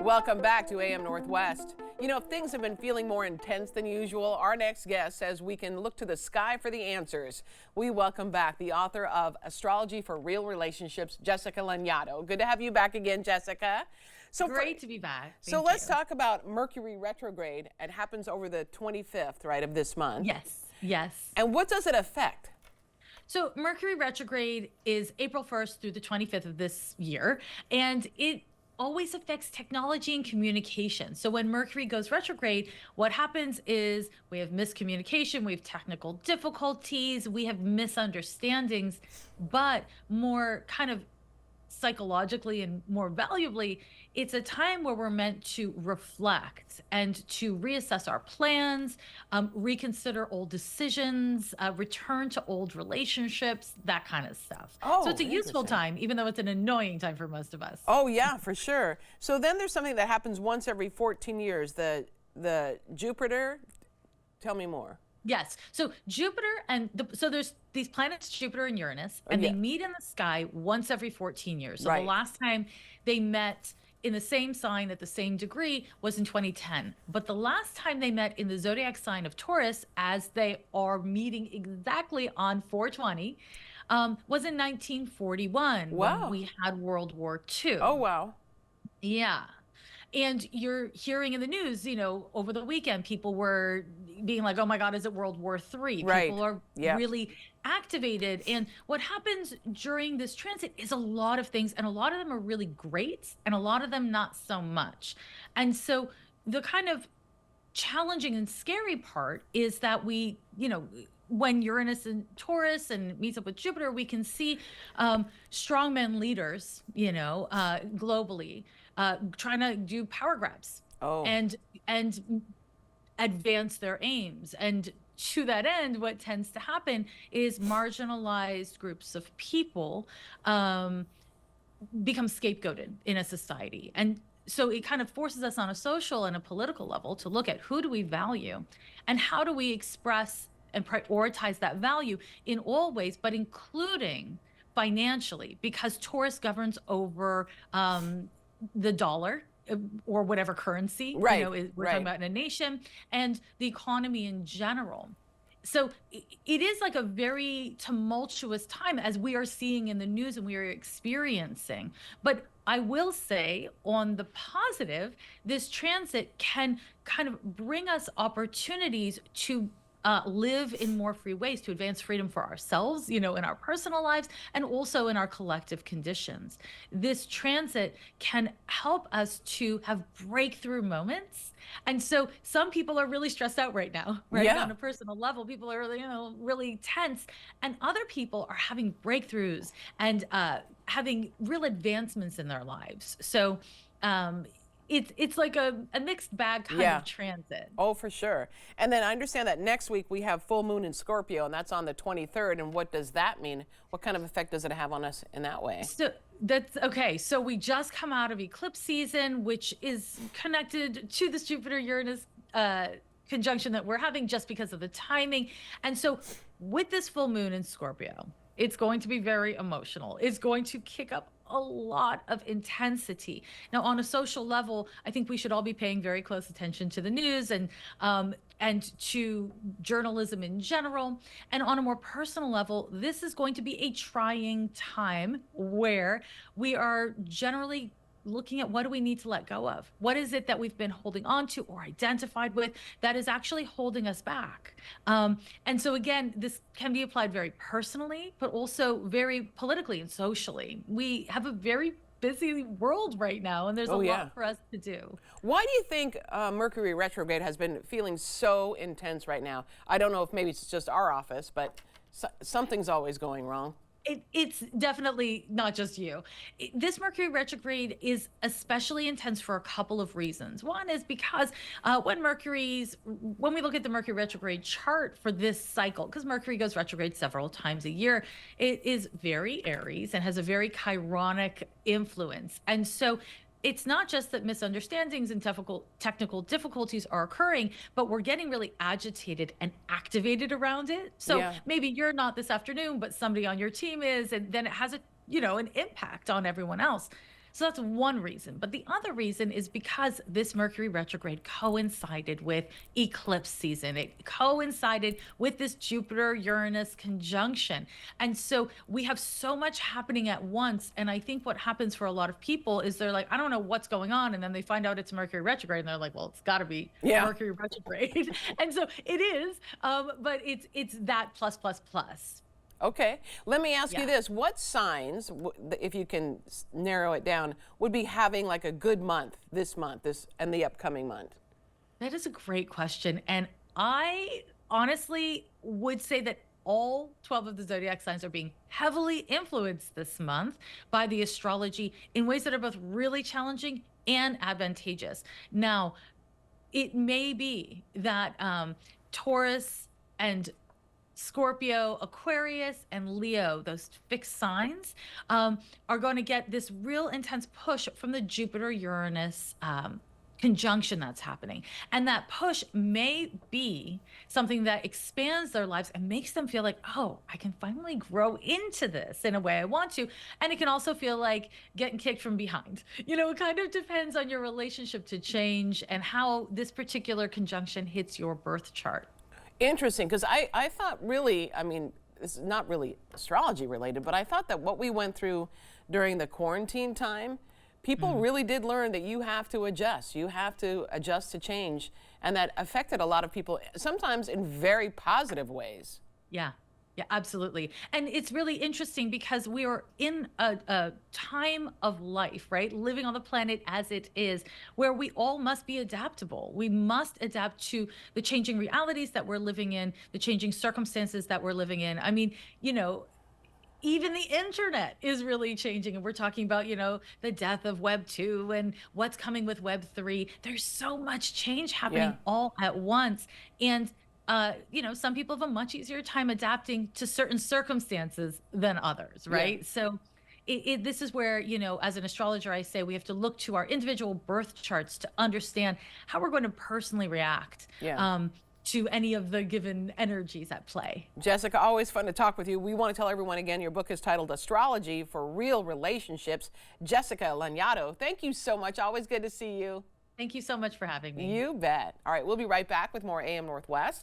Welcome back to AM Northwest. You know, things have been feeling more intense than usual. Our next guest says we can look to the sky for the answers. We welcome back the author of Astrology for Real Relationships, Jessica Lanyadoo. Good to have you back again, Jessica. So great to be back. Thank you. Talk about Mercury retrograde. It happens over the 25th, right, of this month. Yes, yes. And what does it affect? So Mercury retrograde is April 1st through the 25th of this year, and it always affects technology and communication. So when Mercury goes retrograde, what happens is we have miscommunication, we have technical difficulties, we have misunderstandings, but more kind of psychologically and more valuably, it's a time where we're meant to reflect and to reassess our plans, reconsider old decisions, return to old relationships, that kind of stuff. So it's a useful time, even though it's an annoying time for most of us. Oh yeah, for sure. So then there's something that happens once every 14 years, the Jupiter. Tell me more. Yes. So Jupiter so there's these planets, Jupiter and Uranus, and they meet in the sky once every 14 years. So the last time they met in the same sign at the same degree was in 2010. But the last time they met in the zodiac sign of Taurus, as they are meeting exactly on 4/20, was in 1941 when we had World War II. Oh, wow. Yeah. And you're hearing in the news, you know, over the weekend, people were being like, oh my God, is it World War III? Right. People are really activated. And what happens during this transit is a lot of things, and a lot of them are really great, and a lot of them not so much. And so the kind of challenging and scary part is that we, you know, when Uranus and Taurus and meets up with Jupiter, we can see strongman leaders, you know, globally, trying to do power grabs and advance their aims. And to that end, what tends to happen is marginalized groups of people become scapegoated in a society. And so it kind of forces us on a social and a political level to look at who do we value and how do we express and prioritize that value in all ways, but including financially, because Taurus governs over the dollar or whatever currency you know, we're talking about in a nation, and the economy in general. So it is like a very tumultuous time, as we are seeing in the news and we are experiencing. But I will say, on the positive, this transit can kind of bring us opportunities to live in more free ways, to advance freedom for ourselves, you know, in our personal lives and also in our collective conditions. This transit can help us to have breakthrough moments. And so some people are really stressed out right now, right? On a personal level, people are really, you know, really tense, and other people are having breakthroughs and having real advancements in their lives. So it's like a mixed bag kind of transit. Oh, for sure. And then I understand that next week we have full moon in Scorpio, and that's on the 23rd. And what does that mean? What kind of effect does it have on us in that way? So that's okay. So we just come out of eclipse season, which is connected to this Jupiter-Uranus conjunction that we're having just because of the timing. And so with this full moon in Scorpio, it's going to be very emotional. It's going to kick up a lot of intensity. Now, on a social level, I think we should all be paying very close attention to the news and to journalism in general. And on a more personal level, this is going to be a trying time where we are generally looking at what do we need to let go of? What is it that we've been holding on to or identified with that is actually holding us back? And so again, this can be applied very personally, but also very politically and socially. We have a very busy world right now, and there's a lot for us to do. Why do you think Mercury retrograde has been feeling so intense right now? I don't know if maybe it's just our office, but something's always going wrong. It's definitely not just you. This Mercury retrograde is especially intense for a couple of reasons. One is because when we look at the Mercury retrograde chart for this cycle, because Mercury goes retrograde several times a year, it is very Aries and has a very chironic influence. And so it's not just that misunderstandings and technical difficulties are occurring, but we're getting really agitated and activated around it. So maybe you're not this afternoon, but somebody on your team is, and then it has an impact on everyone else. So that's one reason. But the other reason is because this Mercury retrograde coincided with eclipse season. It coincided with this Jupiter Uranus conjunction. And so we have so much happening at once. And I think what happens for a lot of people is they're like, I don't know what's going on. And then they find out it's Mercury retrograde and they're like, well, it's got to be Mercury retrograde. And so it is. But it's that plus, plus, plus. Okay, let me ask you this. What signs, if you can narrow it down, would be having like a good month, this and the upcoming month? That is a great question. And I honestly would say that all 12 of the zodiac signs are being heavily influenced this month by the astrology in ways that are both really challenging and advantageous. Now, it may be that Taurus and Scorpio, Aquarius, and Leo, those fixed signs, are going to get this real intense push from the Jupiter-Uranus conjunction that's happening. And that push may be something that expands their lives and makes them feel like, oh, I can finally grow into this in a way I want to. And it can also feel like getting kicked from behind. You know, it kind of depends on your relationship to change and how this particular conjunction hits your birth chart. Interesting, because I thought really, I mean, this is not really astrology related, but I thought that what we went through during the quarantine time, people really did learn that you have to adjust. You have to adjust to change. And that affected a lot of people, sometimes in very positive ways. Yeah. Yeah, absolutely. And it's really interesting because we are in a time of life, right? Living on the planet as it is, where we all must be adaptable. We must adapt to the changing realities that we're living in, the changing circumstances that we're living in. I mean, you know, even the internet is really changing. And we're talking about, you know, the death of Web 2 and what's coming with Web 3. There's so much change happening all at once. And you know, some people have a much easier time adapting to certain circumstances than others, right? Yeah. So this is where, you know, as an astrologer, I say we have to look to our individual birth charts to understand how we're going to personally react to any of the given energies at play. Jessica, always fun to talk with you. We want to tell everyone again, your book is titled Astrology for Real Relationships. Jessica Lanyadoo, thank you so much. Always good to see you. Thank you so much for having me. You bet. All right, we'll be right back with more AM Northwest.